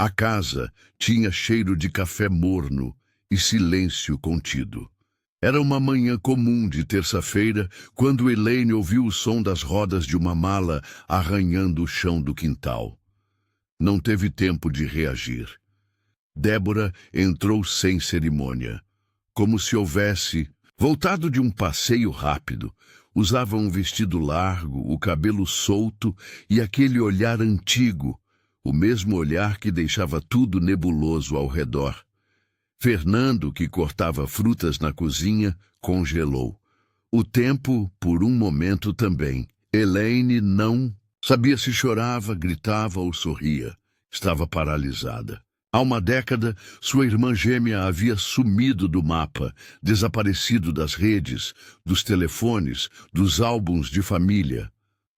A casa tinha cheiro de café morno e silêncio contido. Era uma manhã comum de terça-feira, quando Elaine ouviu o som das rodas de uma mala arranhando o chão do quintal. Não teve tempo de reagir. Débora entrou sem cerimônia, como se houvesse voltado de um passeio rápido. Usava um vestido largo, o cabelo solto e aquele olhar antigo, o mesmo olhar que deixava tudo nebuloso ao redor. Fernando, que cortava frutas na cozinha, congelou. O tempo, por um momento também. Elaine não sabia se chorava, gritava ou sorria. Estava paralisada. Há uma década, sua irmã gêmea havia sumido do mapa, desaparecido das redes, dos telefones, dos álbuns de família.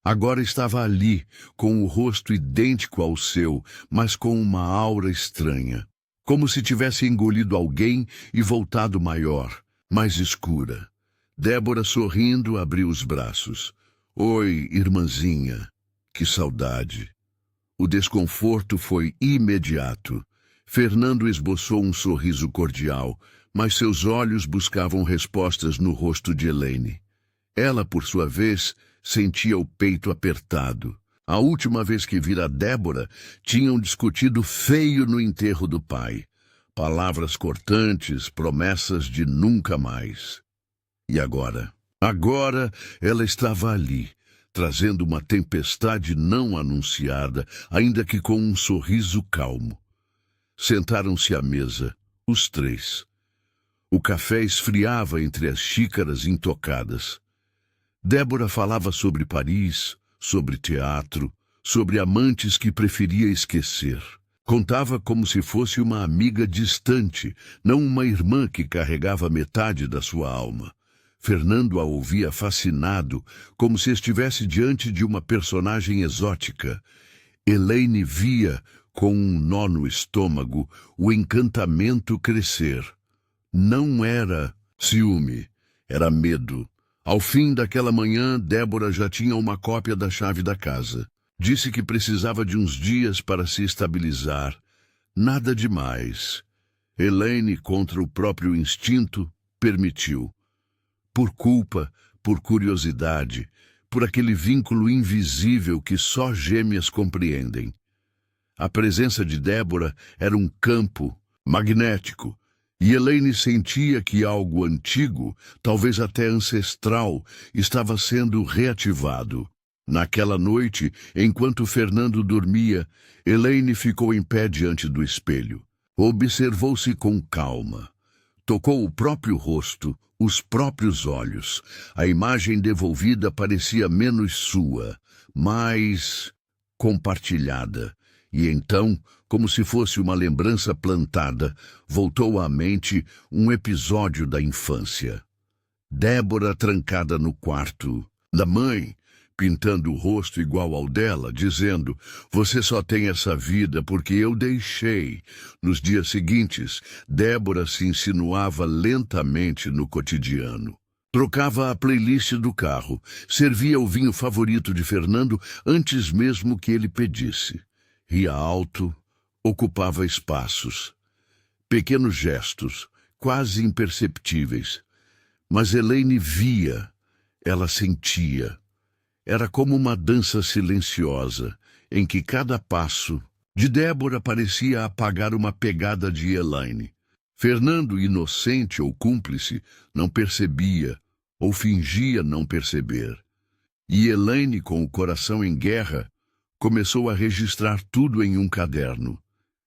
Agora estava ali, com o rosto idêntico ao seu, mas com uma aura estranha. Como se tivesse engolido alguém e voltado maior, mais escura. Débora, sorrindo, abriu os braços. Oi, irmãzinha. Que saudade. O desconforto foi imediato. Fernando esboçou um sorriso cordial, mas seus olhos buscavam respostas no rosto de Elaine. Ela, por sua vez, sentia o peito apertado. A última vez que vira Débora, tinham discutido feio no enterro do pai. Palavras cortantes, promessas de nunca mais. E agora? Agora ela estava ali, trazendo uma tempestade não anunciada, ainda que com um sorriso calmo. Sentaram-se à mesa, os três. O café esfriava entre as xícaras intocadas. Débora falava sobre Paris, sobre teatro, sobre amantes que preferia esquecer. Contava como se fosse uma amiga distante, não uma irmã que carregava metade da sua alma. Fernando a ouvia fascinado, como se estivesse diante de uma personagem exótica. Elaine via, com um nó no estômago, o encantamento crescer. Não era ciúme, era medo. Ao fim daquela manhã, Débora já tinha uma cópia da chave da casa. Disse que precisava de uns dias para se estabilizar. Nada demais. Elaine, contra o próprio instinto, permitiu. Por culpa, por curiosidade, por aquele vínculo invisível que só gêmeas compreendem. A presença de Débora era um campo magnético, e Elaine sentia que algo antigo, talvez até ancestral, estava sendo reativado. Naquela noite, enquanto Fernando dormia, Elaine ficou em pé diante do espelho. Observou-se com calma. Tocou o próprio rosto, os próprios olhos. A imagem devolvida parecia menos sua, mais compartilhada. E então, como se fosse uma lembrança plantada, voltou à mente um episódio da infância. Débora trancada no quarto da mãe, pintando o rosto igual ao dela, dizendo: "Você só tem essa vida porque eu deixei." Nos dias seguintes, Débora se insinuava lentamente no cotidiano. Trocava a playlist do carro, servia o vinho favorito de Fernando antes mesmo que ele pedisse. Ria alto, ocupava espaços. Pequenos gestos, quase imperceptíveis. Mas Elaine via, ela sentia. Era como uma dança silenciosa, em que cada passo de Débora parecia apagar uma pegada de Elaine. Fernando, inocente ou cúmplice, não percebia, ou fingia não perceber. E Elaine, com o coração em guerra, começou a registrar tudo em um caderno.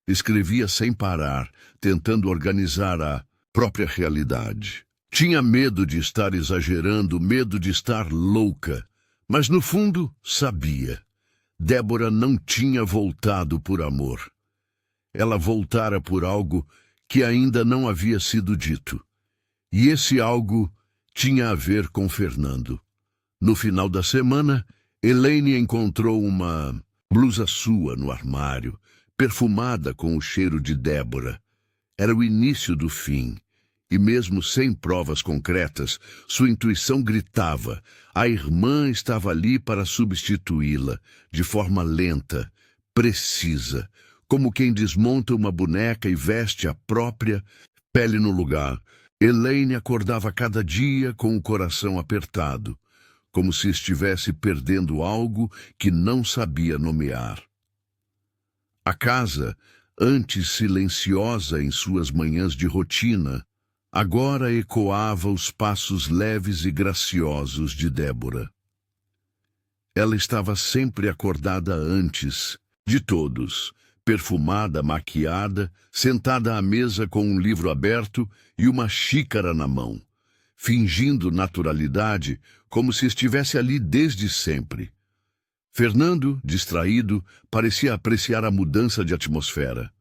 Escrevia sem parar, tentando organizar a própria realidade. Tinha medo de estar exagerando, medo de estar louca. Mas no fundo, sabia. Débora não tinha voltado por amor. Ela voltara por algo que ainda não havia sido dito. E esse algo tinha a ver com Fernando. No final da semana, Elaine encontrou uma blusa sua no armário, perfumada com o cheiro de Débora. Era o início do fim. E mesmo sem provas concretas, sua intuição gritava. A irmã estava ali para substituí-la, de forma lenta, precisa, como quem desmonta uma boneca e veste a própria pele no lugar. Elaine acordava cada dia com o coração apertado, como se estivesse perdendo algo que não sabia nomear. A casa, antes silenciosa em suas manhãs de rotina, agora ecoava os passos leves e graciosos de Débora. Ela estava sempre acordada antes de todos, perfumada, maquiada, sentada à mesa com um livro aberto e uma xícara na mão, fingindo naturalidade como se estivesse ali desde sempre. Fernando, distraído, parecia apreciar a mudança de atmosfera.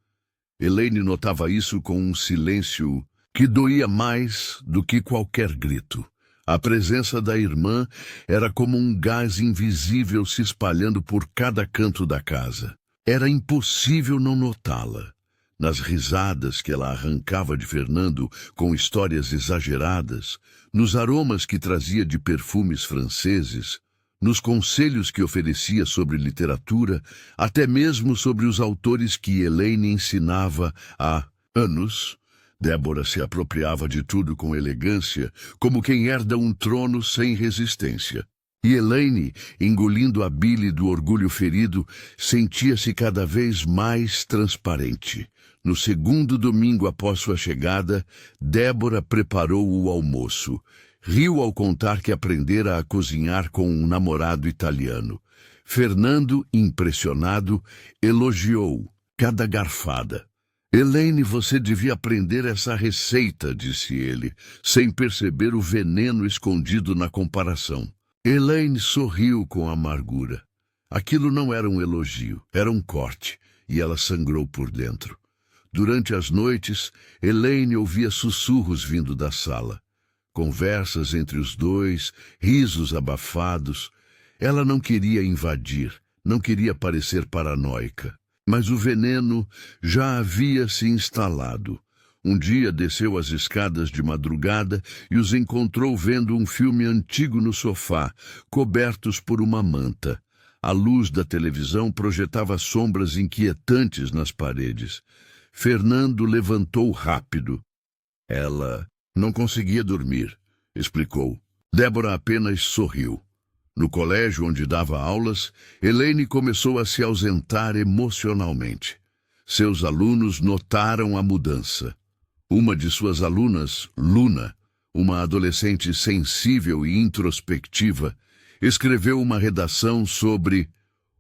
Elaine notava isso com um silêncio que doía mais do que qualquer grito. A presença da irmã era como um gás invisível se espalhando por cada canto da casa. Era impossível não notá-la. Nas risadas que ela arrancava de Fernando com histórias exageradas, nos aromas que trazia de perfumes franceses, nos conselhos que oferecia sobre literatura, até mesmo sobre os autores que Elaine ensinava há anos. Débora se apropriava de tudo com elegância, como quem herda um trono sem resistência. E Elaine, engolindo a bile do orgulho ferido, sentia-se cada vez mais transparente. No segundo domingo após sua chegada, Débora preparou o almoço. Riu ao contar que aprendera a cozinhar com um namorado italiano. Fernando, impressionado, elogiou cada garfada. Elaine, você devia aprender essa receita, disse ele, sem perceber o veneno escondido na comparação. Elaine sorriu com amargura. Aquilo não era um elogio, era um corte, e ela sangrou por dentro. Durante as noites, Elaine ouvia sussurros vindo da sala. Conversas entre os dois, risos abafados. Ela não queria invadir, não queria parecer paranoica. Mas o veneno já havia se instalado. Um dia desceu as escadas de madrugada e os encontrou vendo um filme antigo no sofá, cobertos por uma manta. A luz da televisão projetava sombras inquietantes nas paredes. Fernando levantou rápido. Ela não conseguia dormir, explicou. Débora apenas sorriu. No colégio onde dava aulas, Elaine começou a se ausentar emocionalmente. Seus alunos notaram a mudança. Uma de suas alunas, Luna, uma adolescente sensível e introspectiva, escreveu uma redação sobre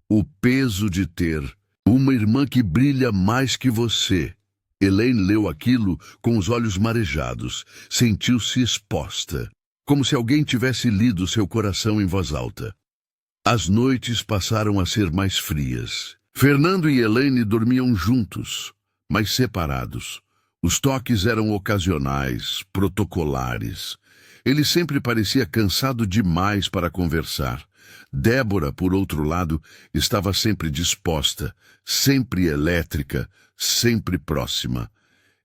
o peso de ter uma irmã que brilha mais que você. Elaine leu aquilo com os olhos marejados, sentiu-se exposta, como se alguém tivesse lido seu coração em voz alta. As noites passaram a ser mais frias. Fernando e Elaine dormiam juntos, mas separados. Os toques eram ocasionais, protocolares. Ele sempre parecia cansado demais para conversar. Débora, por outro lado, estava sempre disposta, sempre elétrica, sempre próxima.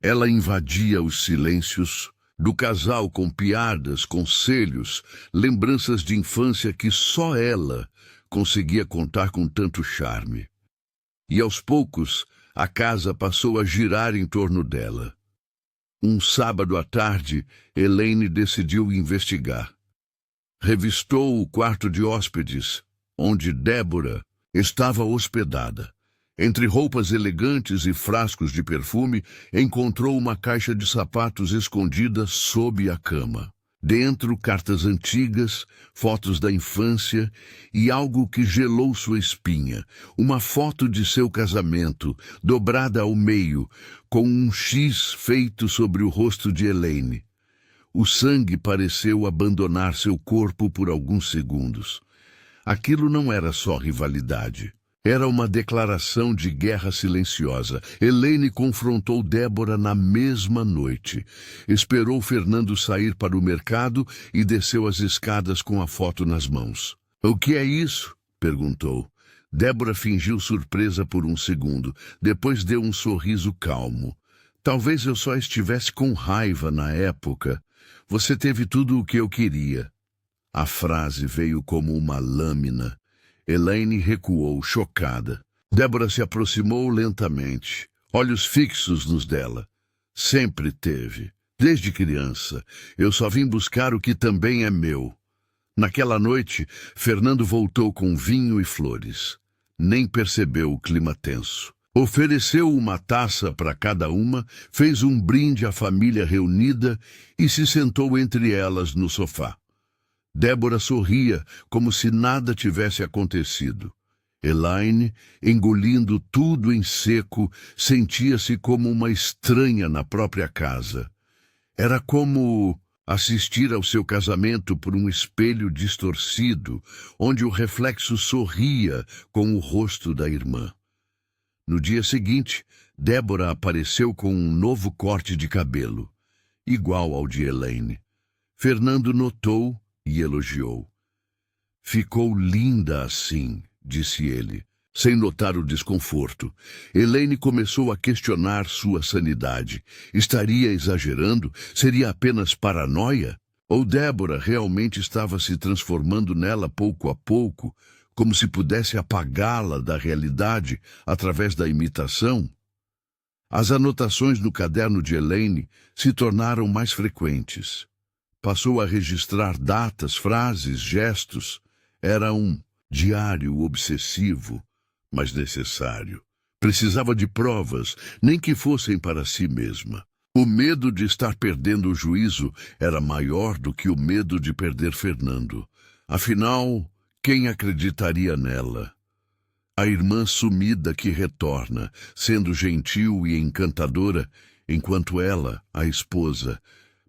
Ela invadia os silêncios do casal com piadas, conselhos, lembranças de infância que só ela conseguia contar com tanto charme. E aos poucos, a casa passou a girar em torno dela. Um sábado à tarde, Elaine decidiu investigar. Revistou o quarto de hóspedes, onde Débora estava hospedada. Entre roupas elegantes e frascos de perfume, encontrou uma caixa de sapatos escondida sob a cama. Dentro, cartas antigas, fotos da infância e algo que gelou sua espinha. Uma foto de seu casamento, dobrada ao meio, com um X feito sobre o rosto de Elaine. O sangue pareceu abandonar seu corpo por alguns segundos. Aquilo não era só rivalidade. Era uma declaração de guerra silenciosa. Elaine confrontou Débora na mesma noite. Esperou Fernando sair para o mercado e desceu as escadas com a foto nas mãos. "O que é isso?" perguntou. Débora fingiu surpresa por um segundo. Depois deu um sorriso calmo. "Talvez eu só estivesse com raiva na época. Você teve tudo o que eu queria." A frase veio como uma lâmina. Elaine recuou, chocada. Débora se aproximou lentamente, olhos fixos nos dela. Sempre teve. Desde criança, eu só vim buscar o que também é meu. Naquela noite, Fernando voltou com vinho e flores. Nem percebeu o clima tenso. Ofereceu uma taça para cada uma, fez um brinde à família reunida e se sentou entre elas no sofá. Débora sorria como se nada tivesse acontecido. Elaine, engolindo tudo em seco, sentia-se como uma estranha na própria casa. Era como assistir ao seu casamento por um espelho distorcido, onde o reflexo sorria com o rosto da irmã. No dia seguinte, Débora apareceu com um novo corte de cabelo, igual ao de Elaine. Fernando notou e elogiou. Ficou linda assim, disse ele, sem notar o desconforto. Elaine começou a questionar sua sanidade. Estaria exagerando? Seria apenas paranoia? Ou Débora realmente estava se transformando nela pouco a pouco, como se pudesse apagá-la da realidade através da imitação? As anotações no caderno de Elaine se tornaram mais frequentes. Passou a registrar datas, frases, gestos. Era um diário obsessivo, mas necessário. Precisava de provas, nem que fossem para si mesma. O medo de estar perdendo o juízo era maior do que o medo de perder Fernando. Afinal, quem acreditaria nela? A irmã sumida que retorna, sendo gentil e encantadora, enquanto ela, a esposa,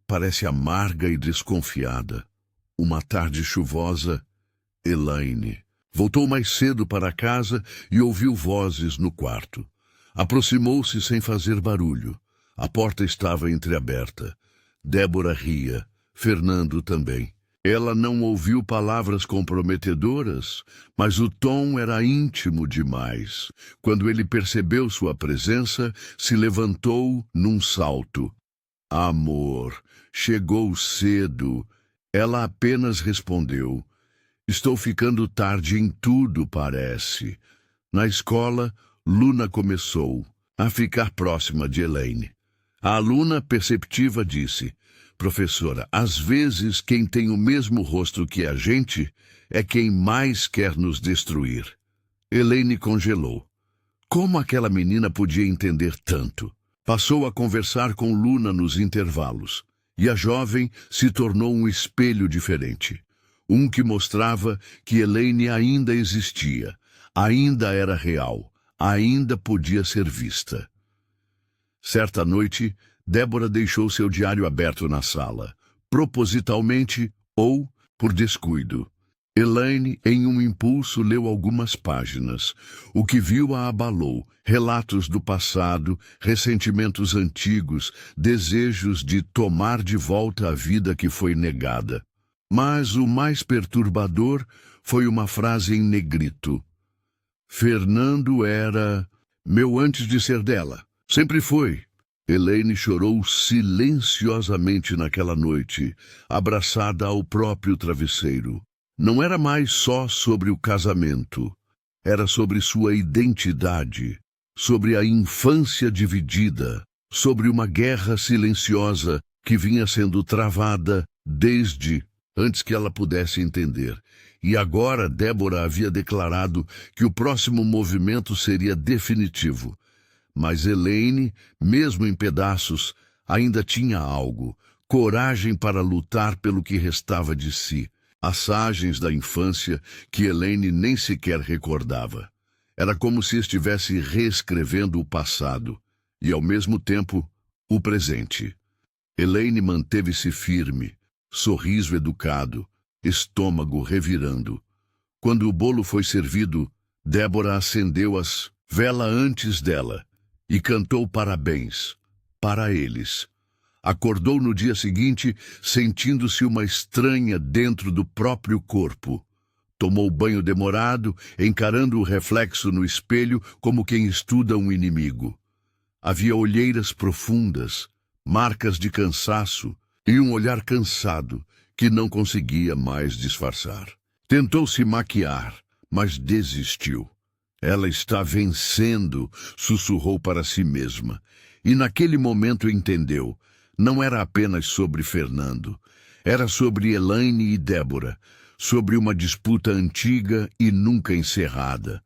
parece amarga e desconfiada. Uma tarde chuvosa, Elaine voltou mais cedo para casa e ouviu vozes no quarto. Aproximou-se sem fazer barulho. A porta estava entreaberta. Débora ria, Fernando também. Ela não ouviu palavras comprometedoras, mas o tom era íntimo demais. Quando ele percebeu sua presença, se levantou num salto. Amor, chegou cedo. Ela apenas respondeu: estou ficando tarde em tudo, parece. Na escola, Luna começou a ficar próxima de Elaine. A aluna perceptiva disse: professora, às vezes quem tem o mesmo rosto que a gente é quem mais quer nos destruir. Elaine congelou. Como aquela menina podia entender tanto? Passou a conversar com Luna nos intervalos, e a jovem se tornou um espelho diferente. Um que mostrava que Elaine ainda existia, ainda era real, ainda podia ser vista. Certa noite, Débora deixou seu diário aberto na sala, propositalmente ou por descuido. Elaine, em um impulso, leu algumas páginas. O que viu a abalou: relatos do passado, ressentimentos antigos, desejos de tomar de volta a vida que foi negada. Mas o mais perturbador foi uma frase em negrito. Fernando era meu antes de ser dela. Sempre foi. Elaine chorou silenciosamente naquela noite, abraçada ao próprio travesseiro. Não era mais só sobre o casamento. Era sobre sua identidade, sobre a infância dividida, sobre uma guerra silenciosa que vinha sendo travada desde antes que ela pudesse entender. E agora Débora havia declarado que o próximo movimento seria definitivo. Mas Elaine, mesmo em pedaços, ainda tinha algo, coragem para lutar pelo que restava de si. Passagens da infância que Elaine nem sequer recordava. Era como se estivesse reescrevendo o passado e, ao mesmo tempo, o presente. Elaine manteve-se firme, sorriso educado, estômago revirando. Quando o bolo foi servido, Débora acendeu as velas antes dela e cantou parabéns para eles. Acordou no dia seguinte, sentindo-se uma estranha dentro do próprio corpo. Tomou banho demorado, encarando o reflexo no espelho como quem estuda um inimigo. Havia olheiras profundas, marcas de cansaço e um olhar cansado que não conseguia mais disfarçar. Tentou se maquiar, mas desistiu. Ela está vencendo, sussurrou para si mesma. E naquele momento entendeu. Não era apenas sobre Fernando. Era sobre Elaine e Débora. Sobre uma disputa antiga e nunca encerrada.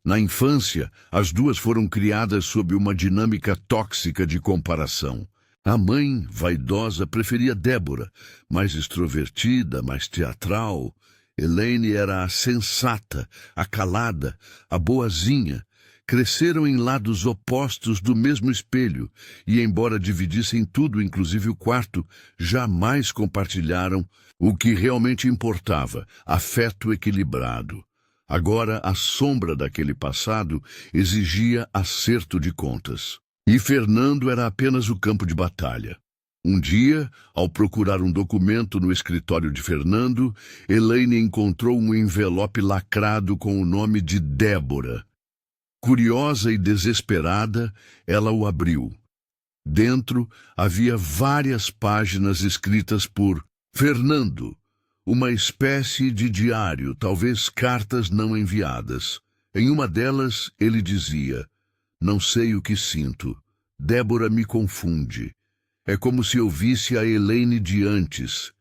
Na infância, as duas foram criadas sob uma dinâmica tóxica de comparação. A mãe, vaidosa, preferia Débora, mais extrovertida, mais teatral. Elaine era a sensata, a calada, a boazinha. Cresceram em lados opostos do mesmo espelho e, embora dividissem tudo, inclusive o quarto, jamais compartilharam o que realmente importava, afeto equilibrado. Agora, a sombra daquele passado exigia acerto de contas. E Fernando era apenas o campo de batalha. Um dia, ao procurar um documento no escritório de Fernando, Elaine encontrou um envelope lacrado com o nome de Débora. Curiosa e desesperada, ela o abriu. Dentro havia várias páginas escritas por Fernando, uma espécie de diário, talvez cartas não enviadas. Em uma delas, ele dizia: "Não sei o que sinto. Débora me confunde. É como se eu visse a Elaine de antes,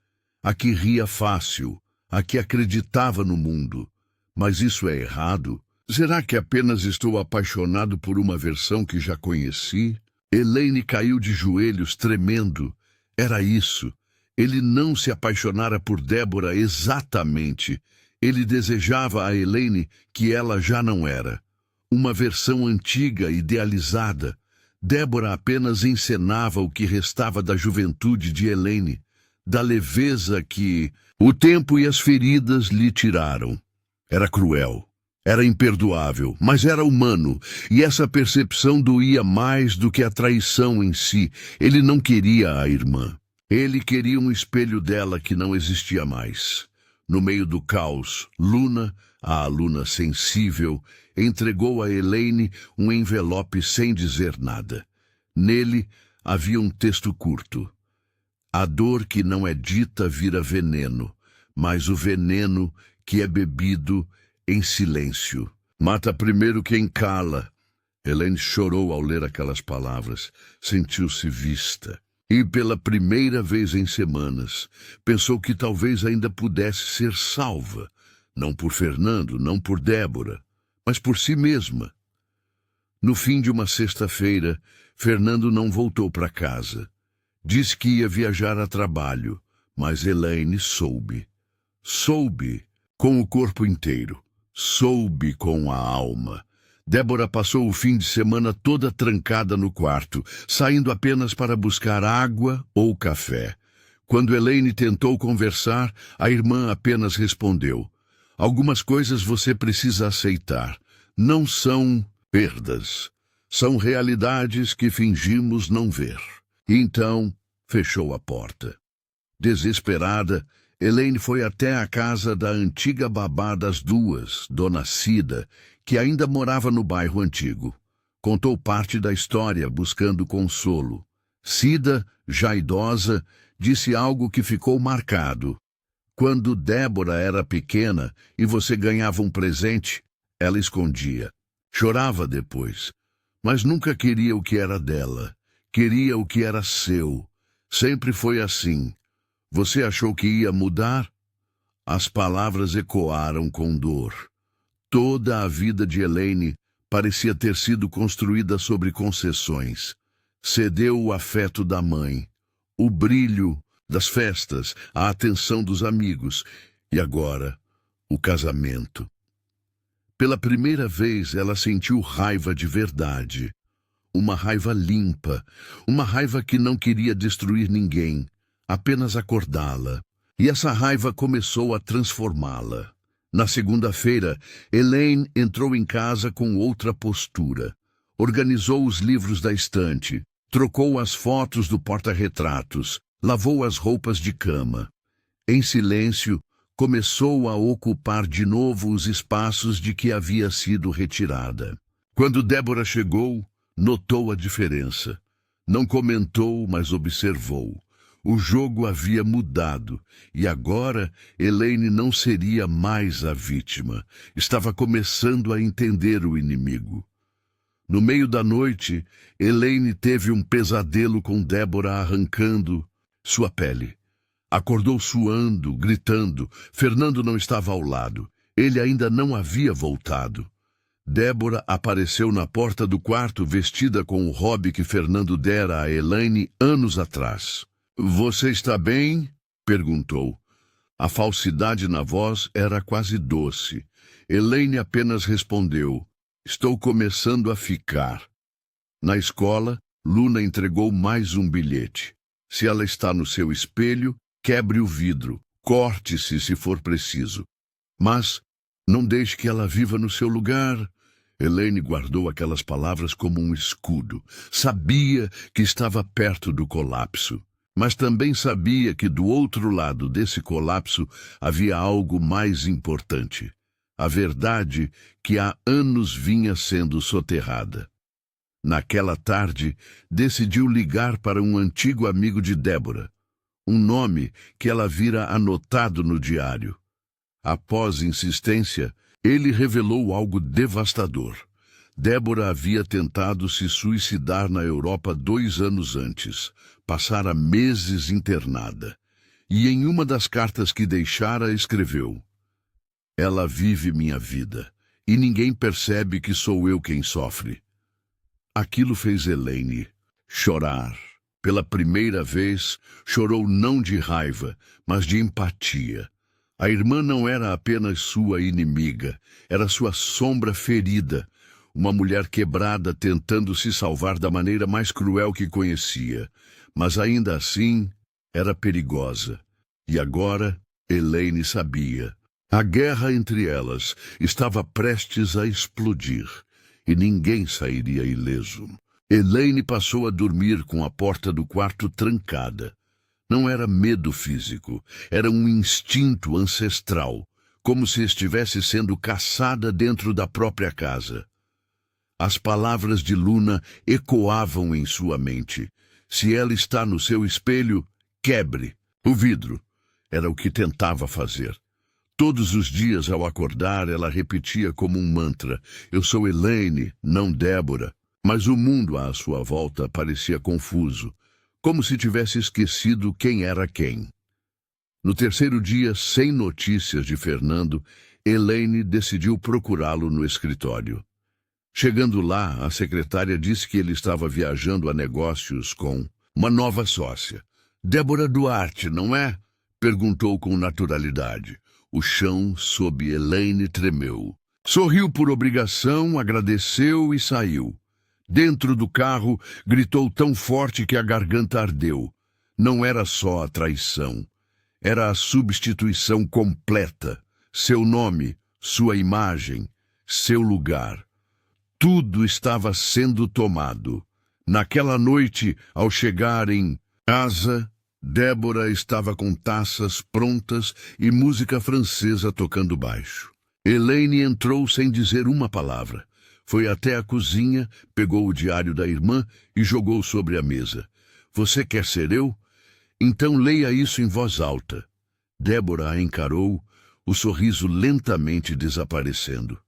a que ria fácil, a que acreditava no mundo. Mas isso é errado? Será que apenas estou apaixonado por uma versão que já conheci?" Elaine caiu de joelhos, tremendo. Era isso. Ele não se apaixonara por Débora exatamente. Ele desejava a Elaine que ela já não era. Uma versão antiga, idealizada. Débora apenas encenava o que restava da juventude de Elaine, da leveza que o tempo e as feridas lhe tiraram. Era cruel. Era imperdoável, mas era humano, e essa percepção doía mais do que a traição em si. Ele não queria a irmã. Ele queria um espelho dela que não existia mais. No meio do caos, Luna, a aluna sensível, entregou a Elaine um envelope sem dizer nada. Nele havia um texto curto. A dor que não é dita vira veneno, mas o veneno que é bebido em silêncio mata primeiro quem cala. Elaine chorou ao ler aquelas palavras. Sentiu-se vista. E pela primeira vez em semanas, pensou que talvez ainda pudesse ser salva. Não por Fernando, não por Débora, mas por si mesma. No fim de uma sexta-feira, Fernando não voltou para casa. Disse que ia viajar a trabalho, mas Elaine soube. Soube com o corpo inteiro. Soube com a alma. Débora passou o fim de semana toda trancada no quarto, saindo apenas para buscar água ou café. Quando Elaine tentou conversar, a irmã apenas respondeu: "Algumas coisas você precisa aceitar. Não são perdas. São realidades que fingimos não ver." E então, fechou a porta. Desesperada, Elaine foi até a casa da antiga babá das duas, Dona Cida, que ainda morava no bairro antigo. Contou parte da história, buscando consolo. Cida, já idosa, disse algo que ficou marcado. Quando Débora era pequena e você ganhava um presente, ela escondia. Chorava depois, mas nunca queria o que era dela. Queria o que era seu. Sempre foi assim. Você achou que ia mudar? As palavras ecoaram com dor. Toda a vida de Elaine parecia ter sido construída sobre concessões. Cedeu o afeto da mãe, o brilho das festas, a atenção dos amigos e agora o casamento. Pela primeira vez ela sentiu raiva de verdade. Uma raiva limpa, uma raiva que não queria destruir ninguém, apenas acordá-la. E essa raiva começou a transformá-la. Na segunda-feira, Elaine entrou em casa com outra postura. Organizou os livros da estante, trocou as fotos do porta-retratos, lavou as roupas de cama. Em silêncio, começou a ocupar de novo os espaços de que havia sido retirada. Quando Débora chegou, notou a diferença. Não comentou, mas observou. O jogo havia mudado, e agora Elaine não seria mais a vítima. Estava começando a entender o inimigo. No meio da noite, Elaine teve um pesadelo com Débora arrancando sua pele. Acordou suando, gritando. Fernando não estava ao lado. Ele ainda não havia voltado. Débora apareceu na porta do quarto vestida com o robe que Fernando dera a Elaine anos atrás. "Você está bem?" perguntou. A falsidade na voz era quase doce. Elaine apenas respondeu: "Estou começando a ficar." Na escola, Luna entregou mais um bilhete. Se ela está no seu espelho, quebre o vidro, corte-se se for preciso. Mas não deixe que ela viva no seu lugar. Elaine guardou aquelas palavras como um escudo. Sabia que estava perto do colapso, mas também sabia que do outro lado desse colapso havia algo mais importante. A verdade que há anos vinha sendo soterrada. Naquela tarde, decidiu ligar para um antigo amigo de Débora, um nome que ela vira anotado no diário. Após insistência, ele revelou algo devastador. Débora havia tentado se suicidar na Europa 2 anos antes. Passara meses internada. E em uma das cartas que deixara, escreveu: "Ela vive minha vida, e ninguém percebe que sou eu quem sofre." Aquilo fez Elaine chorar. Pela primeira vez, chorou não de raiva, mas de empatia. A irmã não era apenas sua inimiga, era sua sombra ferida, uma mulher quebrada tentando se salvar da maneira mais cruel que conhecia. Mas ainda assim, era perigosa. E agora, Elaine sabia. A guerra entre elas estava prestes a explodir, e ninguém sairia ileso. Elaine passou a dormir com a porta do quarto trancada. Não era medo físico, era um instinto ancestral, como se estivesse sendo caçada dentro da própria casa. As palavras de Luna ecoavam em sua mente. Se ela está no seu espelho, quebre o vidro. Era o que tentava fazer. Todos os dias, ao acordar, ela repetia como um mantra: "Eu sou Elaine, não Débora." Mas o mundo à sua volta parecia confuso, como se tivesse esquecido quem era quem. No terceiro dia, sem notícias de Fernando, Elaine decidiu procurá-lo no escritório. Chegando lá, a secretária disse que ele estava viajando a negócios com uma nova sócia. "Débora Duarte, não é?" perguntou com naturalidade. O chão sob Elaine tremeu. Sorriu por obrigação, agradeceu e saiu. Dentro do carro, gritou tão forte que a garganta ardeu. Não era só a traição. Era a substituição completa. Seu nome, sua imagem, seu lugar. Tudo estava sendo tomado. Naquela noite, ao chegar em casa, Débora estava com taças prontas e música francesa tocando baixo. Elaine entrou sem dizer uma palavra. Foi até a cozinha, pegou o diário da irmã e jogou sobre a mesa. "Você quer ser eu? Então leia isso em voz alta." Débora a encarou, o sorriso lentamente desaparecendo.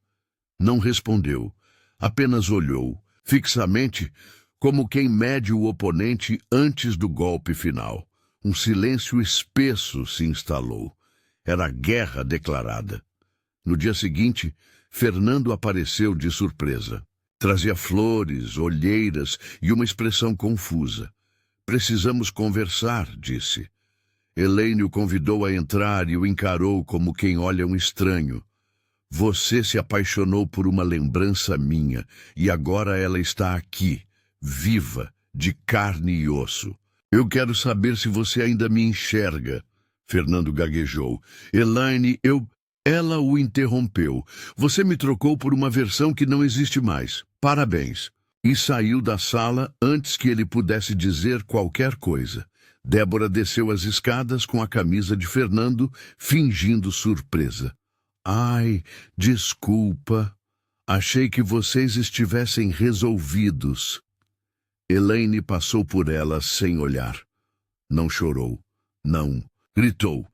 Não respondeu, apenas olhou, fixamente, como quem mede o oponente antes do golpe final. Um silêncio espesso se instalou. Era guerra declarada. No dia seguinte, Fernando apareceu de surpresa. Trazia flores, olheiras e uma expressão confusa. "Precisamos conversar", disse. Elaine o convidou a entrar e o encarou como quem olha um estranho. "Você se apaixonou por uma lembrança minha, e agora ela está aqui, viva, de carne e osso. Eu quero saber se você ainda me enxerga." Fernando gaguejou. "Elaine, Ela o interrompeu. "Você me trocou por uma versão que não existe mais. Parabéns." E saiu da sala antes que ele pudesse dizer qualquer coisa. Débora desceu as escadas com a camisa de Fernando, fingindo surpresa. "Ai, desculpa. Achei que vocês estivessem resolvidos." Elaine passou por ela sem olhar. Não chorou. Não. Gritou.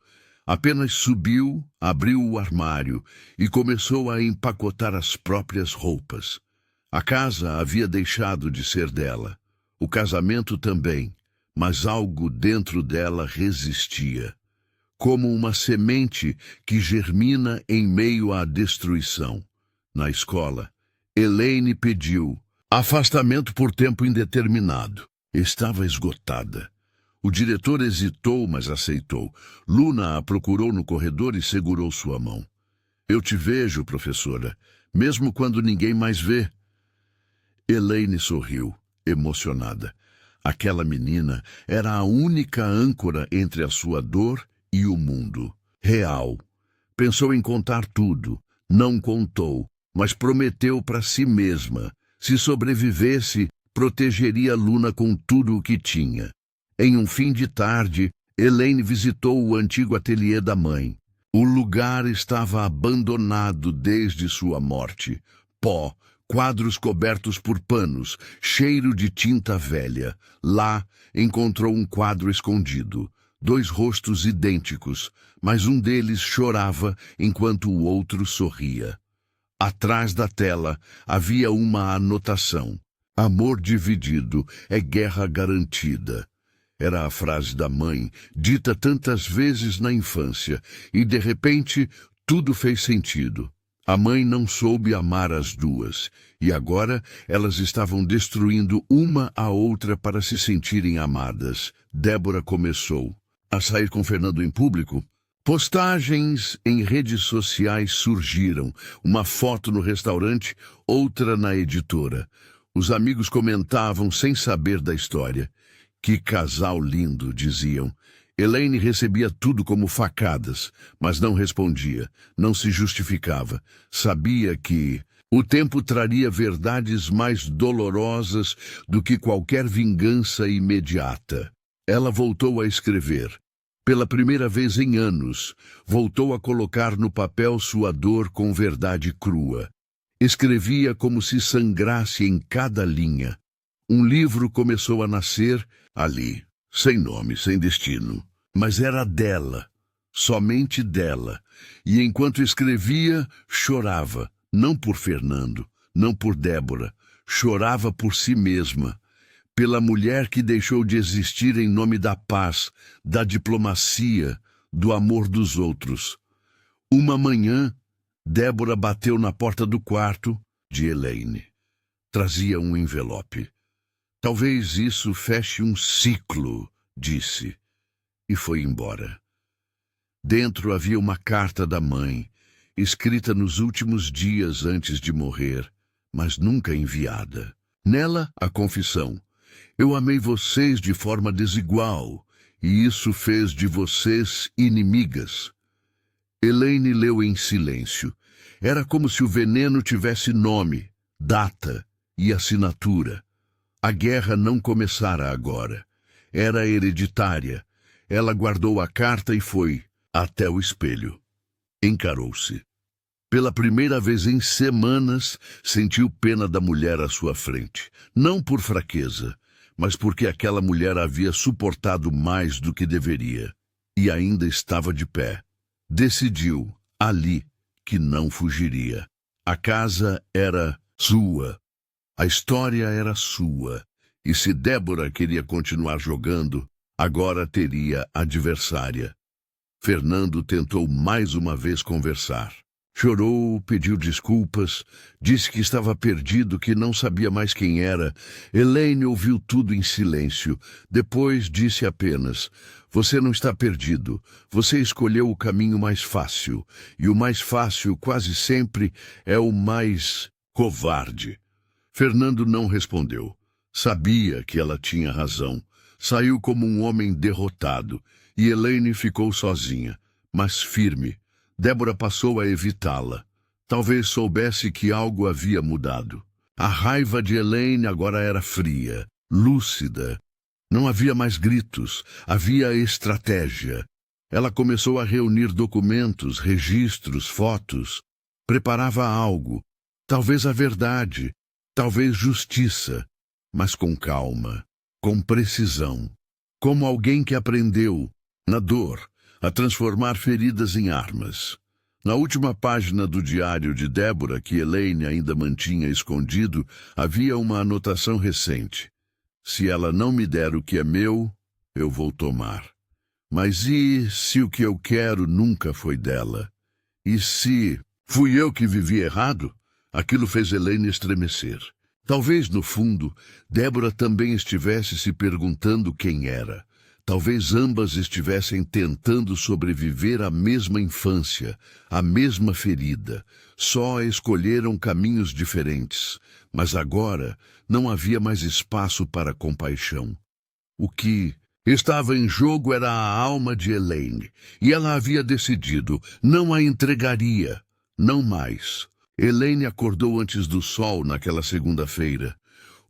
Apenas subiu, abriu o armário e começou a empacotar as próprias roupas. A casa havia deixado de ser dela. O casamento também, mas algo dentro dela resistia. Como uma semente que germina em meio à destruição. Na escola, Elaine pediu afastamento por tempo indeterminado. Estava esgotada. O diretor hesitou, mas aceitou. Luna a procurou no corredor e segurou sua mão. Eu te vejo, professora, mesmo quando ninguém mais vê. Elaine sorriu, emocionada. Aquela menina era a única âncora entre a sua dor e o mundo. Real. Pensou em contar tudo. Não contou, mas prometeu para si mesma. Se sobrevivesse, protegeria Luna com tudo o que tinha. Em um fim de tarde, Elaine visitou o antigo ateliê da mãe. O lugar estava abandonado desde sua morte. Pó, quadros cobertos por panos, cheiro de tinta velha. Lá, encontrou um quadro escondido. 2 rostos idênticos, mas um deles chorava enquanto o outro sorria. Atrás da tela havia uma anotação. Amor dividido é guerra garantida. Era a frase da mãe, dita tantas vezes na infância, e de repente tudo fez sentido. A mãe não soube amar as duas, e agora elas estavam destruindo uma a outra para se sentirem amadas. Débora começou a sair com Fernando em público. Postagens em redes sociais surgiram, uma foto no restaurante, outra na editora. Os amigos comentavam sem saber da história. Que casal lindo, diziam. Elaine recebia tudo como facadas, mas não respondia, não se justificava. Sabia que o tempo traria verdades mais dolorosas do que qualquer vingança imediata. Ela voltou a escrever. Pela primeira vez em anos, voltou a colocar no papel sua dor com verdade crua. Escrevia como se sangrasse em cada linha. Um livro começou a nascer ali, sem nome, sem destino. Mas era dela, somente dela. E enquanto escrevia, chorava, não por Fernando, não por Débora. Chorava por si mesma, pela mulher que deixou de existir em nome da paz, da diplomacia, do amor dos outros. Uma manhã, Débora bateu na porta do quarto de Elaine. Trazia um envelope. Talvez isso feche um ciclo, disse, e foi embora. Dentro havia uma carta da mãe, escrita nos últimos dias antes de morrer, mas nunca enviada. Nela, a confissão. Eu amei vocês de forma desigual, e isso fez de vocês inimigas. Elaine leu em silêncio. Era como se o veneno tivesse nome, data e assinatura. A guerra não começara agora. Era hereditária. Ela guardou a carta e foi até o espelho. Encarou-se. Pela primeira vez em semanas, sentiu pena da mulher à sua frente. Não por fraqueza, mas porque aquela mulher havia suportado mais do que deveria. E ainda estava de pé. Decidiu, ali, que não fugiria. A casa era sua. A história era sua, e se Débora queria continuar jogando, agora teria adversária. Fernando tentou mais uma vez conversar. Chorou, pediu desculpas, disse que estava perdido, que não sabia mais quem era. Elaine ouviu tudo em silêncio. Depois disse apenas, você não está perdido. Você escolheu o caminho mais fácil, e o mais fácil quase sempre é o mais covarde. Fernando não respondeu. Sabia que ela tinha razão. Saiu como um homem derrotado, e Elaine ficou sozinha, mas firme. Débora passou a evitá-la. Talvez soubesse que algo havia mudado. A raiva de Elaine agora era fria, lúcida. Não havia mais gritos, havia estratégia. Ela começou a reunir documentos, registros, fotos. Preparava algo, talvez a verdade, talvez justiça, mas com calma, com precisão. como alguém que aprendeu, na dor, a transformar feridas em armas. Na última página do diário de Débora, que Elaine ainda mantinha escondido, havia uma anotação recente. Se ela não me der o que é meu, eu vou tomar. Mas e se o que eu quero nunca foi dela? E se fui eu que vivi errado? Aquilo fez Elaine estremecer. Talvez, no fundo, Débora também estivesse se perguntando quem era. Talvez ambas estivessem tentando sobreviver à mesma infância, à mesma ferida. Só escolheram caminhos diferentes. Mas agora não havia mais espaço para compaixão. O que estava em jogo era a alma de Elaine, e ela havia decidido, não a entregaria, não mais. Elaine acordou antes do sol naquela segunda-feira.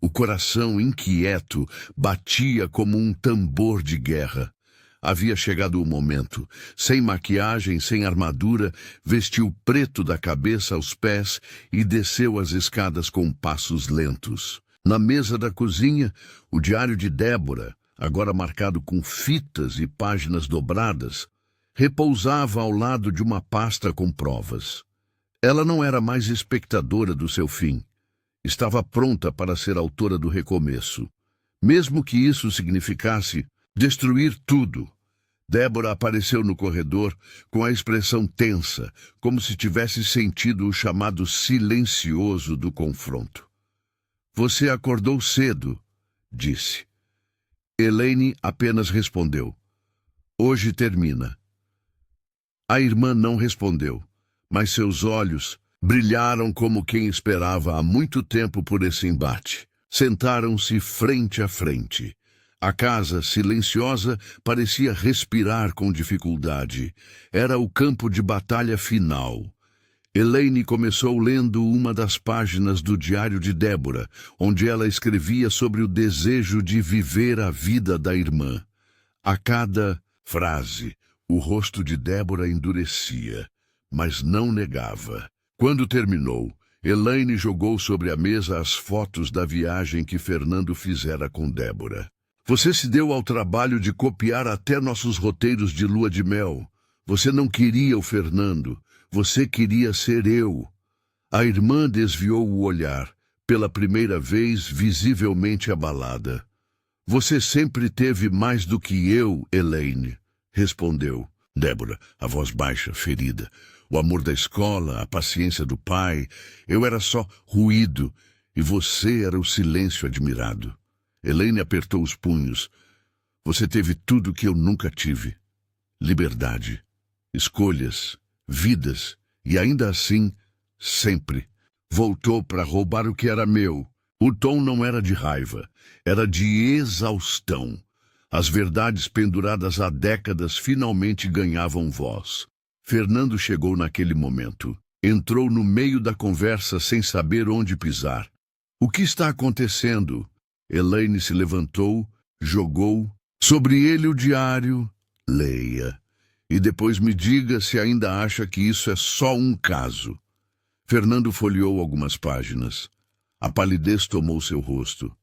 O coração inquieto batia como um tambor de guerra. Havia chegado o momento. Sem maquiagem, sem armadura, vestiu preto da cabeça aos pés e desceu as escadas com passos lentos. Na mesa da cozinha, o diário de Débora, agora marcado com fitas e páginas dobradas, repousava ao lado de uma pasta com provas. Ela não era mais espectadora do seu fim. Estava pronta para ser autora do recomeço. Mesmo que isso significasse destruir tudo. Débora apareceu no corredor com a expressão tensa, como se tivesse sentido o chamado silencioso do confronto. Você acordou cedo, disse. Elaine apenas respondeu. Hoje termina. A irmã não respondeu, mas seus olhos brilharam como quem esperava há muito tempo por esse embate. Sentaram-se frente a frente. A casa, silenciosa, parecia respirar com dificuldade. Era o campo de batalha final. Elaine começou lendo uma das páginas do diário de Débora, onde ela escrevia sobre o desejo de viver a vida da irmã. A cada frase, o rosto de Débora endurecia, mas não negava. Quando terminou, Elaine jogou sobre a mesa as fotos da viagem que Fernando fizera com Débora. Você se deu ao trabalho de copiar até nossos roteiros de lua de mel. Você não queria o Fernando. Você queria ser eu. A irmã desviou o olhar, pela primeira vez visivelmente abalada. Você sempre teve mais do que eu, Elaine, respondeu Débora, a voz baixa, ferida. O amor da escola, a paciência do pai. Eu era só ruído, e você era o silêncio admirado. Elaine apertou os punhos. Você teve tudo que eu nunca tive. Liberdade, escolhas, vidas, e ainda assim, sempre, voltou para roubar o que era meu. O tom não era de raiva, era de exaustão. As verdades penduradas há décadas finalmente ganhavam voz. Fernando chegou naquele momento. Entrou no meio da conversa sem saber onde pisar. O que está acontecendo? Elaine se levantou, jogou sobre ele o diário. Leia. E depois me diga se ainda acha que isso é só um caso. Fernando folheou algumas páginas. A palidez tomou seu rosto.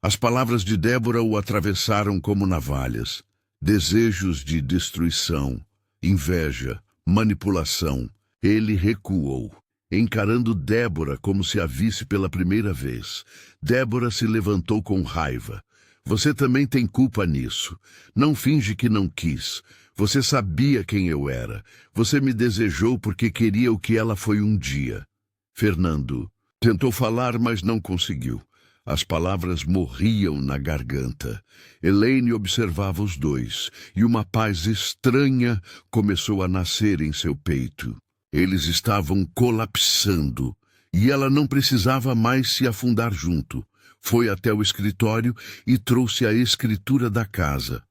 As palavras de Débora o atravessaram como navalhas. Desejos de destruição, inveja, manipulação. Ele recuou, encarando Débora como se a visse pela primeira vez. Débora se levantou com raiva. Você também tem culpa nisso. Não finge que não quis. Você sabia quem eu era. Você me desejou porque queria o que ela foi um dia. Fernando tentou falar, mas não conseguiu. As palavras morriam na garganta. Elaine observava os dois, e uma paz estranha começou a nascer em seu peito. Eles estavam colapsando, e ela não precisava mais se afundar junto. Foi até o escritório e trouxe a escritura da casa.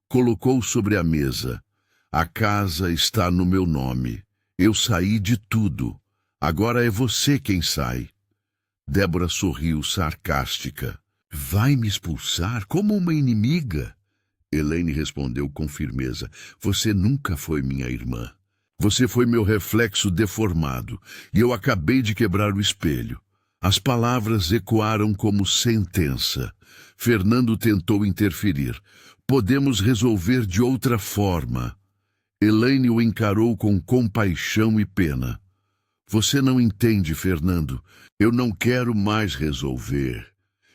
Colocou sobre a mesa. A casa está no meu nome. Eu saí de tudo. Agora é você quem sai. Débora sorriu sarcástica. Vai me expulsar como uma inimiga? Elaine respondeu com firmeza. Você nunca foi minha irmã. Você foi meu reflexo deformado, e eu acabei de quebrar o espelho. As palavras ecoaram como sentença. Fernando tentou interferir. Podemos resolver de outra forma. Elaine o encarou com compaixão e pena. Você não entende, Fernando. Eu não quero mais resolver.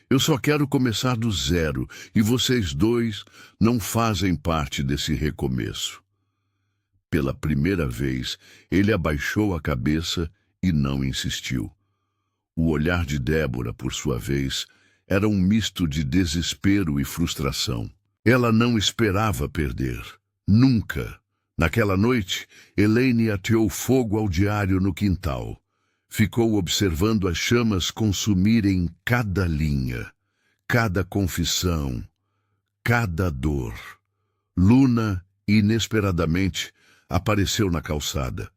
Eu só quero começar do zero, e vocês dois não fazem parte desse recomeço. Pela primeira vez, ele abaixou a cabeça e não insistiu. O olhar de Débora, por sua vez, era um misto de desespero e frustração. Ela não esperava perder. Nunca. Naquela noite, Elaine ateou fogo ao diário no quintal. Ficou observando as chamas consumirem cada linha, cada confissão, cada dor. Luna, inesperadamente, apareceu na calçada.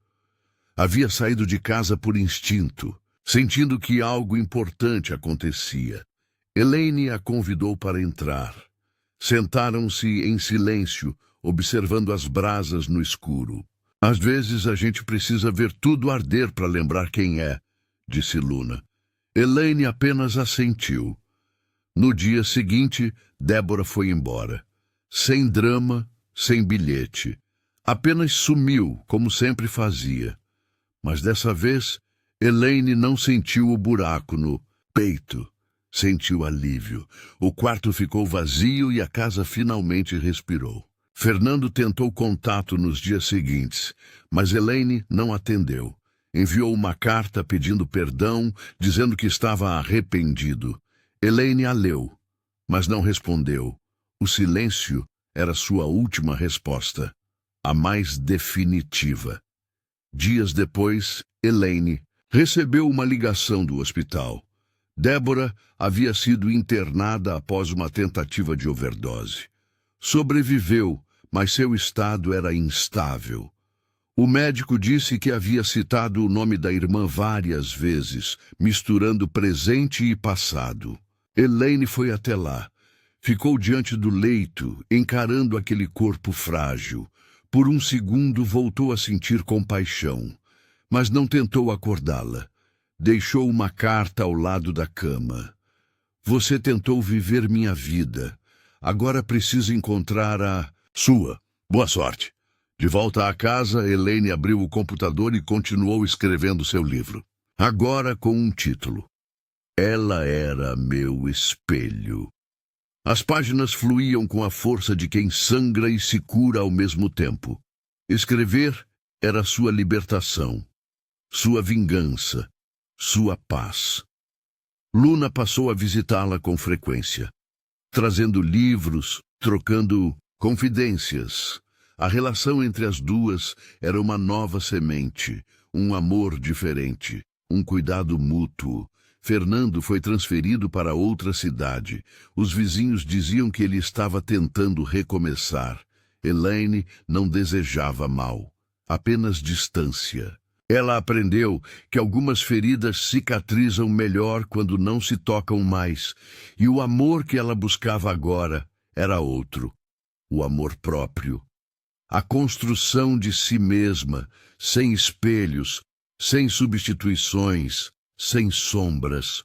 Havia saído de casa por instinto, sentindo que algo importante acontecia. Elaine a convidou para entrar. Sentaram-se em silêncio, observando as brasas no escuro. Às vezes a gente precisa ver tudo arder para lembrar quem é, disse Luna. Elaine apenas assentiu. No dia seguinte, Débora foi embora. Sem drama, sem bilhete. Apenas sumiu, como sempre fazia. Mas dessa vez, Elaine não sentiu o buraco no peito. Sentiu alívio. O quarto ficou vazio e a casa finalmente respirou. Fernando tentou contato nos dias seguintes, mas Elaine não atendeu. Enviou uma carta pedindo perdão, dizendo que estava arrependido. Elaine a leu, mas não respondeu. O silêncio era sua última resposta, a mais definitiva. Dias depois, Elaine recebeu uma ligação do hospital. Débora havia sido internada após uma tentativa de overdose. Sobreviveu, mas seu estado era instável. O médico disse que havia citado o nome da irmã várias vezes, misturando presente e passado. Elaine foi até lá. Ficou diante do leito, encarando aquele corpo frágil. Por um segundo voltou a sentir compaixão, mas não tentou acordá-la. Deixou uma carta ao lado da cama. Você tentou viver minha vida. Agora preciso encontrar a sua. Boa sorte. De volta à casa, Elaine abriu o computador e continuou escrevendo seu livro. Agora com um título. Ela era meu espelho. As páginas fluíam com a força de quem sangra e se cura ao mesmo tempo. Escrever era sua libertação, sua vingança, sua paz. Luna passou a visitá-la com frequência, trazendo livros, trocando confidências. A relação entre as duas era uma nova semente, um amor diferente, um cuidado mútuo. Fernando foi transferido para outra cidade. Os vizinhos diziam que ele estava tentando recomeçar. Elaine não desejava mal, apenas distância. Ela aprendeu que algumas feridas cicatrizam melhor quando não se tocam mais, e o amor que ela buscava agora era outro, o amor próprio. A construção de si mesma, sem espelhos, sem substituições, sem sombras.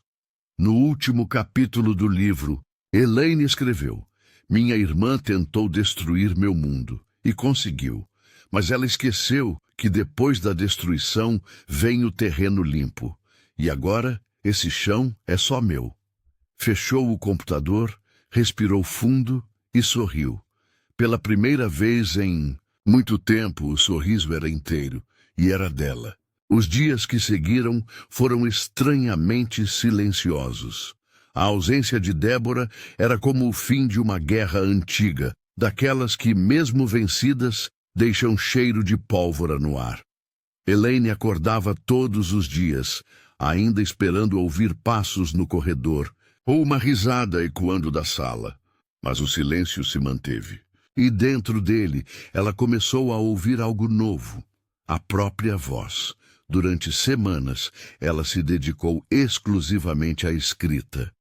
No último capítulo do livro, Elaine escreveu: Minha irmã tentou destruir meu mundo, e conseguiu. Mas ela esqueceu que depois da destruição vem o terreno limpo. E agora, esse chão é só meu. Fechou o computador, respirou fundo e sorriu. Pela primeira vez em muito tempo, o sorriso era inteiro, e era dela. Os dias que seguiram foram estranhamente silenciosos. A ausência de Débora era como o fim de uma guerra antiga, daquelas que, mesmo vencidas, deixam cheiro de pólvora no ar. Elaine acordava todos os dias, ainda esperando ouvir passos no corredor, ou uma risada ecoando da sala. Mas o silêncio se manteve. E dentro dele, ela começou a ouvir algo novo, a própria voz. Durante semanas, ela se dedicou exclusivamente à escrita.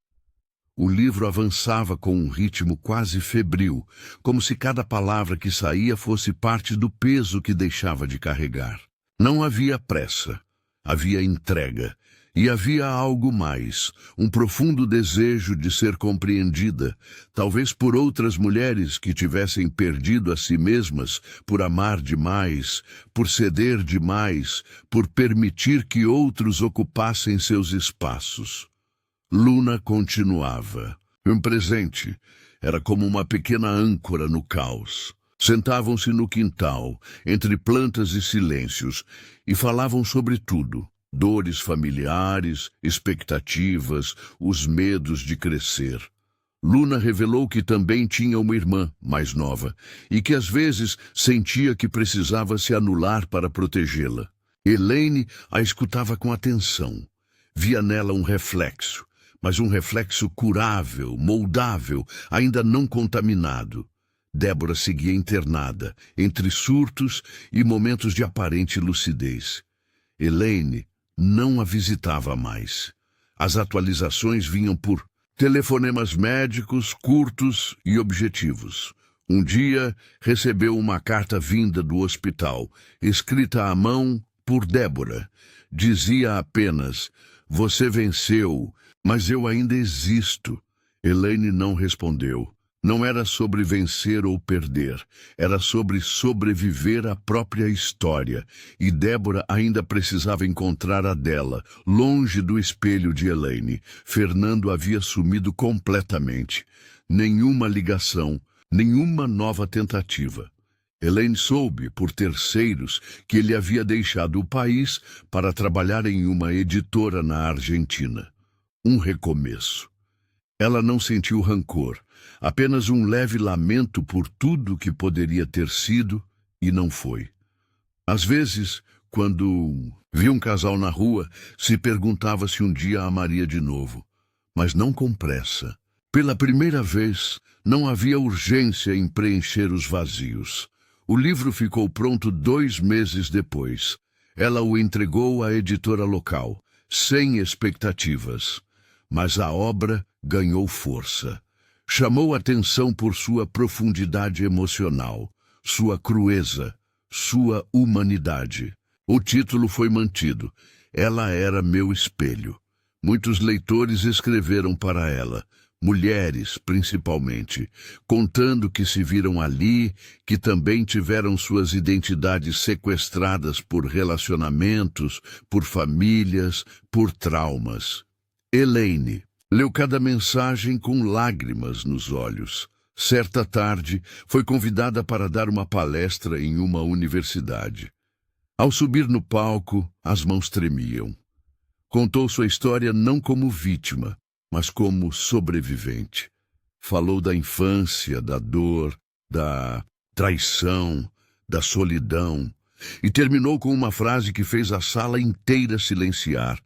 O livro avançava com um ritmo quase febril, como se cada palavra que saía fosse parte do peso que deixava de carregar. Não havia pressa, havia entrega, E havia algo mais, um profundo desejo de ser compreendida, talvez por outras mulheres que tivessem perdido a si mesmas por amar demais, por ceder demais, por permitir que outros ocupassem seus espaços. Luna continuava. Um presente era como uma pequena âncora no caos. Sentavam-se no quintal, entre plantas e silêncios, e falavam sobre tudo. Dores familiares, expectativas, os medos de crescer. Luna revelou que também tinha uma irmã mais nova e que às vezes sentia que precisava se anular para protegê-la. Elaine a escutava com atenção. Via nela um reflexo, mas um reflexo curável, moldável, ainda não contaminado. Débora seguia internada, entre surtos e momentos de aparente lucidez. Elaine não a visitava mais. As atualizações vinham por telefonemas médicos curtos e objetivos. Um dia, recebeu uma carta vinda do hospital, escrita à mão por Débora. Dizia apenas: "Você venceu, mas eu ainda existo." Elaine não respondeu. Não era sobre vencer ou perder, era sobre sobreviver à própria história, e Débora ainda precisava encontrar a dela, longe do espelho de Elaine. Fernando havia sumido completamente. Nenhuma ligação, nenhuma nova tentativa. Elaine soube, por terceiros, que ele havia deixado o país para trabalhar em uma editora na Argentina. Um recomeço. Ela não sentiu rancor, apenas um leve lamento por tudo que poderia ter sido e não foi. Às vezes, quando via um casal na rua, se perguntava se um dia amaria de novo, mas não com pressa. Pela primeira vez, não havia urgência em preencher os vazios. O livro ficou pronto 2 meses depois. Ela o entregou à editora local, sem expectativas. Mas a obra ganhou força. Chamou atenção por sua profundidade emocional, sua crueza, sua humanidade. O título foi mantido. Ela era meu espelho. Muitos leitores escreveram para ela, mulheres principalmente, contando que se viram ali, que também tiveram suas identidades sequestradas por relacionamentos, por famílias, por traumas. Elaine leu cada mensagem com lágrimas nos olhos. Certa tarde, foi convidada para dar uma palestra em uma universidade. Ao subir no palco, as mãos tremiam. Contou sua história não como vítima, mas como sobrevivente. Falou da infância, da dor, da traição, da solidão, e terminou com uma frase que fez a sala inteira silenciar.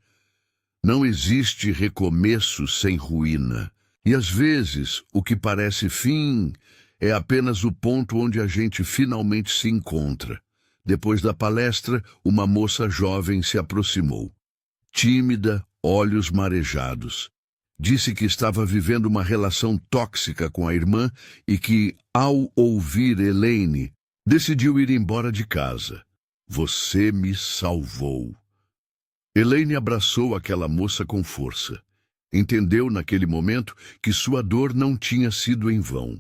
Não existe recomeço sem ruína. E às vezes, o que parece fim é apenas o ponto onde a gente finalmente se encontra. Depois da palestra, uma moça jovem se aproximou. Tímida, olhos marejados. Disse que estava vivendo uma relação tóxica com a irmã e que, ao ouvir Elaine, decidiu ir embora de casa. "Você me salvou." Elaine abraçou aquela moça com força. Entendeu naquele momento que sua dor não tinha sido em vão.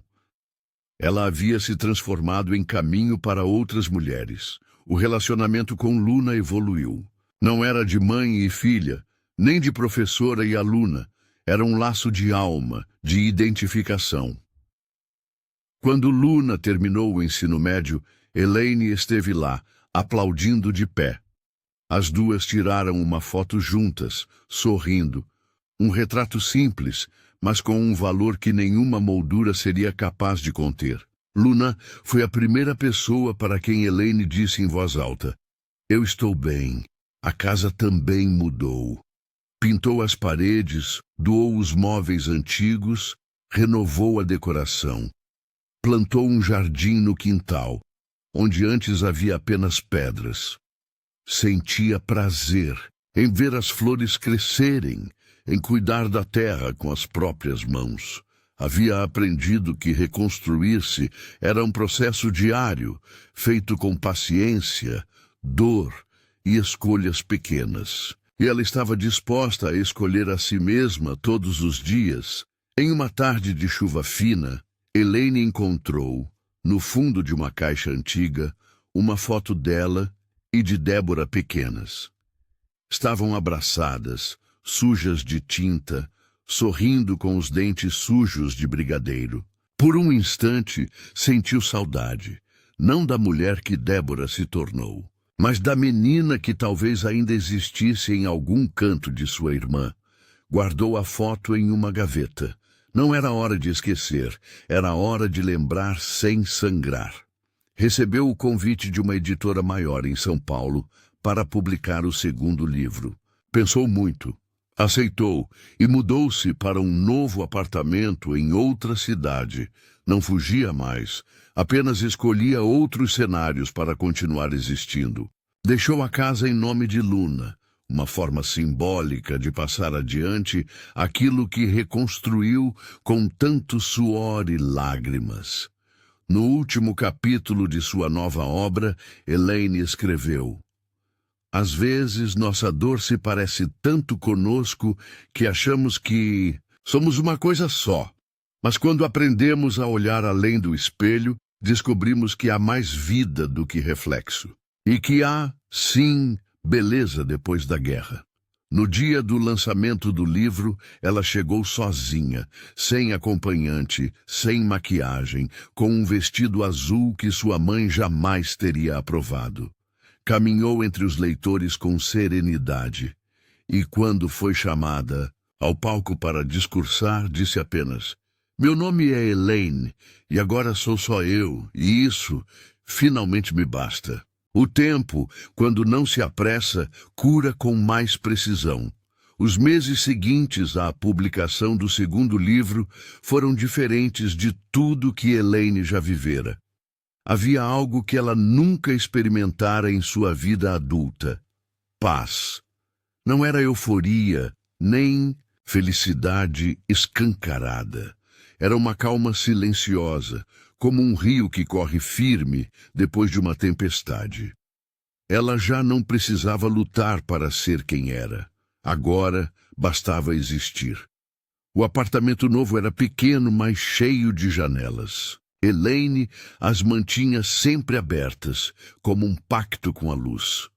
Ela havia se transformado em caminho para outras mulheres. O relacionamento com Luna evoluiu. Não era de mãe e filha, nem de professora e aluna. Era um laço de alma, de identificação. Quando Luna terminou o ensino médio, Elaine esteve lá, aplaudindo de pé. As duas tiraram uma foto juntas, sorrindo. Um retrato simples, mas com um valor que nenhuma moldura seria capaz de conter. Luna foi a primeira pessoa para quem Elaine disse em voz alta: "Eu estou bem. A casa também mudou." Pintou as paredes, doou os móveis antigos, renovou a decoração. Plantou um jardim no quintal, onde antes havia apenas pedras. Sentia prazer em ver as flores crescerem, em cuidar da terra com as próprias mãos. Havia aprendido que reconstruir-se era um processo diário, feito com paciência, dor e escolhas pequenas. e ela estava disposta a escolher a si mesma todos os dias. Em uma tarde de chuva fina, Elaine encontrou, no fundo de uma caixa antiga, uma foto dela e de Débora pequenas. Estavam abraçadas, sujas de tinta, sorrindo com os dentes sujos de brigadeiro. Por um instante, sentiu saudade, não da mulher que Débora se tornou, mas da menina que talvez ainda existisse em algum canto de sua irmã. Guardou a foto em uma gaveta. Não era hora de esquecer, era hora de lembrar sem sangrar. Recebeu o convite de uma editora maior em São Paulo para publicar o segundo livro. Pensou muito, aceitou e mudou-se para um novo apartamento em outra cidade. Não fugia mais, apenas escolhia outros cenários para continuar existindo. Deixou a casa em nome de Luna, uma forma simbólica de passar adiante aquilo que reconstruiu com tanto suor e lágrimas. No último capítulo de sua nova obra, Elaine escreveu: às vezes nossa dor se parece tanto conosco que achamos que somos uma coisa só. Mas quando aprendemos a olhar além do espelho, descobrimos que há mais vida do que reflexo. E que há, sim, beleza depois da guerra. No dia do lançamento do livro, ela chegou sozinha, sem acompanhante, sem maquiagem, com um vestido azul que sua mãe jamais teria aprovado. Caminhou entre os leitores com serenidade. E quando foi chamada ao palco para discursar, disse apenas: meu nome é Elaine, e agora sou só eu, e isso finalmente me basta. O tempo, quando não se apressa, cura com mais precisão. Os meses seguintes à publicação do segundo livro foram diferentes de tudo que Elaine já vivera. Havia algo que ela nunca experimentara em sua vida adulta: paz. Não era euforia, nem felicidade escancarada. Era uma calma silenciosa, como um rio que corre firme depois de uma tempestade. Ela já não precisava lutar para ser quem era. Agora bastava existir. O apartamento novo era pequeno, mas cheio de janelas. Elaine as mantinha sempre abertas, como um pacto com a luz.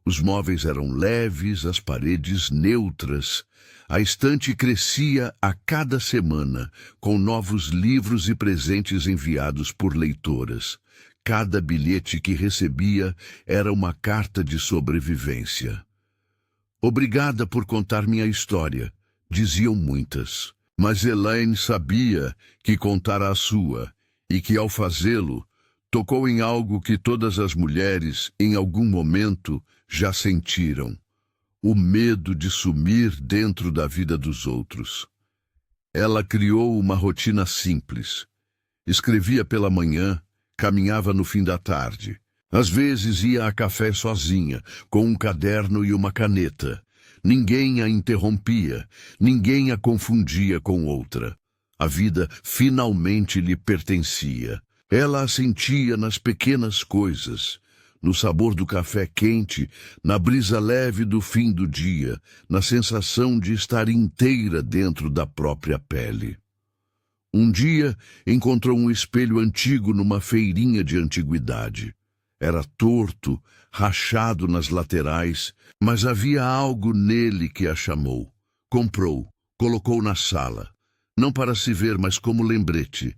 Os móveis eram leves, as paredes neutras. A estante crescia a cada semana, com novos livros e presentes enviados por leitoras. Cada bilhete que recebia era uma carta de sobrevivência. Obrigada por contar minha história, diziam muitas. Mas Elaine sabia que contara a sua, e que ao fazê-lo, tocou em algo que todas as mulheres, em algum momento, já sentiram: o medo de sumir dentro da vida dos outros. Ela criou uma rotina simples. Escrevia pela manhã, caminhava no fim da tarde. Às vezes ia a café sozinha, com um caderno e uma caneta. Ninguém a interrompia, ninguém a confundia com outra. A vida finalmente lhe pertencia. Ela a sentia nas pequenas coisas, no sabor do café quente, na brisa leve do fim do dia, na sensação de estar inteira dentro da própria pele. Um dia encontrou um espelho antigo numa feirinha de antiguidade. Era torto, rachado nas laterais, mas havia algo nele que a chamou. Comprou, colocou na sala. Não para se ver, mas como lembrete.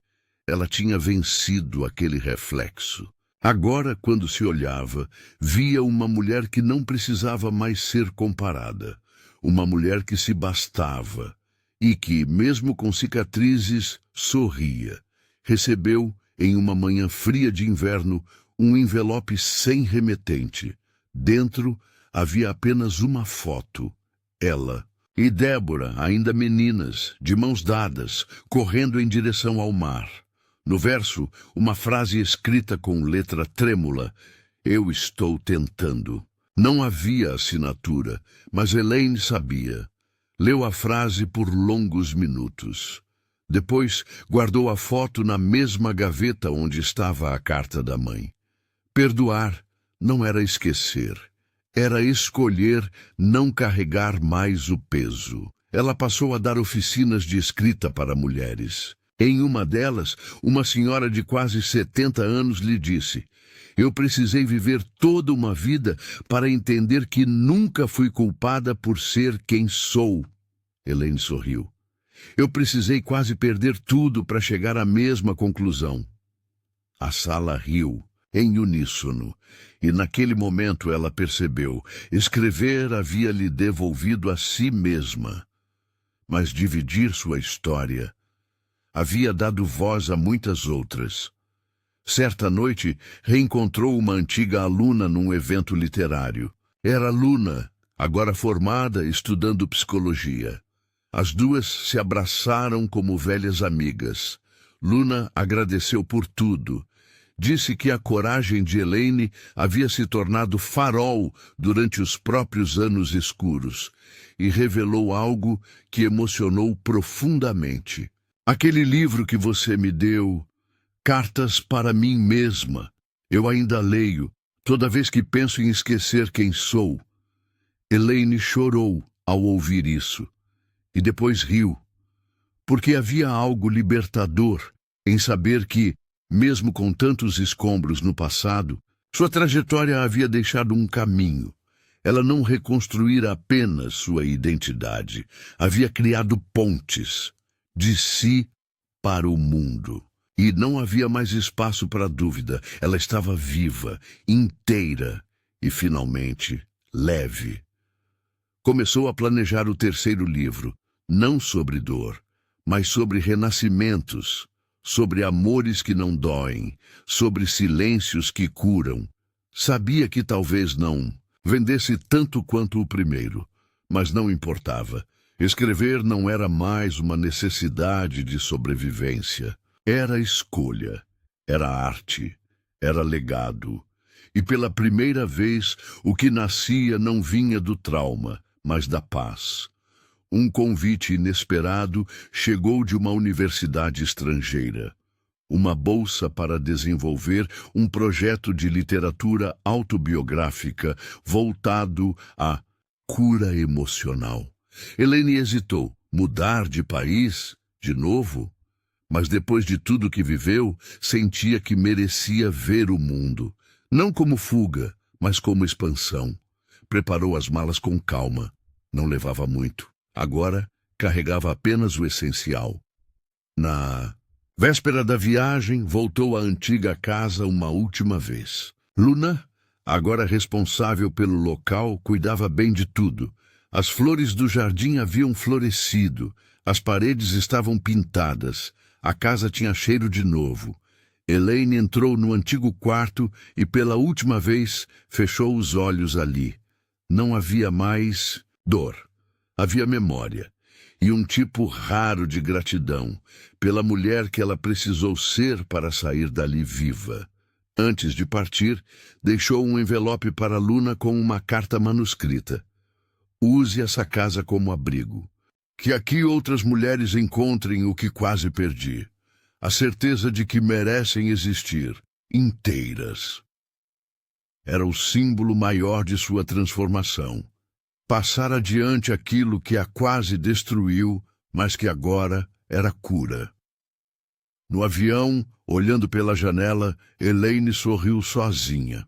Ela tinha vencido aquele reflexo. Agora, quando se olhava, via uma mulher que não precisava mais ser comparada. Uma mulher que se bastava e que, mesmo com cicatrizes, sorria. Recebeu, em uma manhã fria de inverno, um envelope sem remetente. Dentro havia apenas uma foto. Ela e Débora, ainda meninas, de mãos dadas, correndo em direção ao mar. No verso, uma frase escrita com letra trêmula: eu estou tentando. Não havia assinatura, mas Elaine sabia. Leu a frase por longos minutos. Depois, guardou a foto na mesma gaveta onde estava a carta da mãe. Perdoar não era esquecer, era escolher não carregar mais o peso. Ela passou a dar oficinas de escrita para mulheres. Em uma delas, uma senhora de quase 70 anos lhe disse: "Eu precisei viver toda uma vida para entender que nunca fui culpada por ser quem sou." Elaine sorriu. "Eu precisei quase perder tudo para chegar à mesma conclusão." A sala riu, em uníssono, e naquele momento ela percebeu: escrever havia lhe devolvido a si mesma. Mas dividir sua história havia dado voz a muitas outras. Certa noite, reencontrou uma antiga aluna num evento literário. Era Luna, agora formada, estudando psicologia. As duas se abraçaram como velhas amigas. Luna agradeceu por tudo. Disse que a coragem de Elaine havia se tornado farol durante os próprios anos escuros e revelou algo que emocionou profundamente. "Aquele livro que você me deu, Cartas para mim mesma, eu ainda leio, toda vez que penso em esquecer quem sou." Elaine chorou ao ouvir isso e depois riu, porque havia algo libertador em saber que, mesmo com tantos escombros no passado, sua trajetória havia deixado um caminho. Ela não reconstruíra apenas sua identidade, havia criado pontes de si para o mundo. E não havia mais espaço para dúvida. Ela estava viva, inteira e, finalmente, leve. Começou a planejar o terceiro livro, não sobre dor, mas sobre renascimentos, sobre amores que não doem, sobre silêncios que curam. Sabia que talvez não vendesse tanto quanto o primeiro, mas não importava. Escrever não era mais uma necessidade de sobrevivência. Era escolha, era arte, era legado. E pela primeira vez, o que nascia não vinha do trauma, mas da paz. Um convite inesperado chegou de uma universidade estrangeira. Uma bolsa para desenvolver um projeto de literatura autobiográfica voltado à cura emocional. Elaine hesitou. Mudar de país? De novo? Mas depois de tudo que viveu, sentia que merecia ver o mundo. Não como fuga, mas como expansão. Preparou as malas com calma. Não levava muito. Agora, carregava apenas o essencial. Na véspera da viagem, voltou à antiga casa uma última vez. Luna, agora responsável pelo local, cuidava bem de tudo. As flores do jardim haviam florescido. As paredes estavam pintadas. A casa tinha cheiro de novo. Elaine entrou no antigo quarto e, pela última vez, fechou os olhos ali. Não havia mais dor. Havia memória. E um tipo raro de gratidão pela mulher que ela precisou ser para sair dali viva. Antes de partir, deixou um envelope para Luna com uma carta manuscrita. "Use essa casa como abrigo. Que aqui outras mulheres encontrem o que quase perdi. A certeza de que merecem existir, inteiras." Era o símbolo maior de sua transformação. Passar adiante aquilo que a quase destruiu, mas que agora era cura. No avião, olhando pela janela, Elaine sorriu sozinha.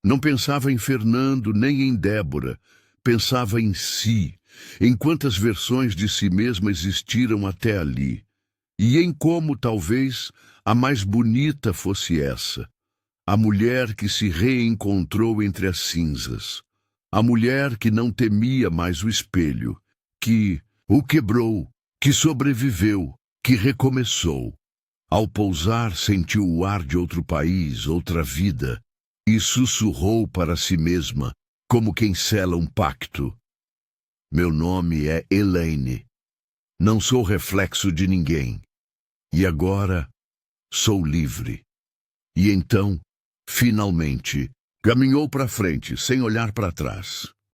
Não pensava em Fernando nem em Débora, pensava em si. Em quantas versões de si mesma existiram até ali, e em como, talvez, a mais bonita fosse essa, a mulher que se reencontrou entre as cinzas, a mulher que não temia mais o espelho, que o quebrou, que sobreviveu, que recomeçou. Ao pousar, sentiu o ar de outro país, outra vida, e sussurrou para si mesma, como quem sela um pacto: "Meu nome é Elaine. Não sou reflexo de ninguém. E agora sou livre." E então, finalmente, caminhou para frente, sem olhar para trás.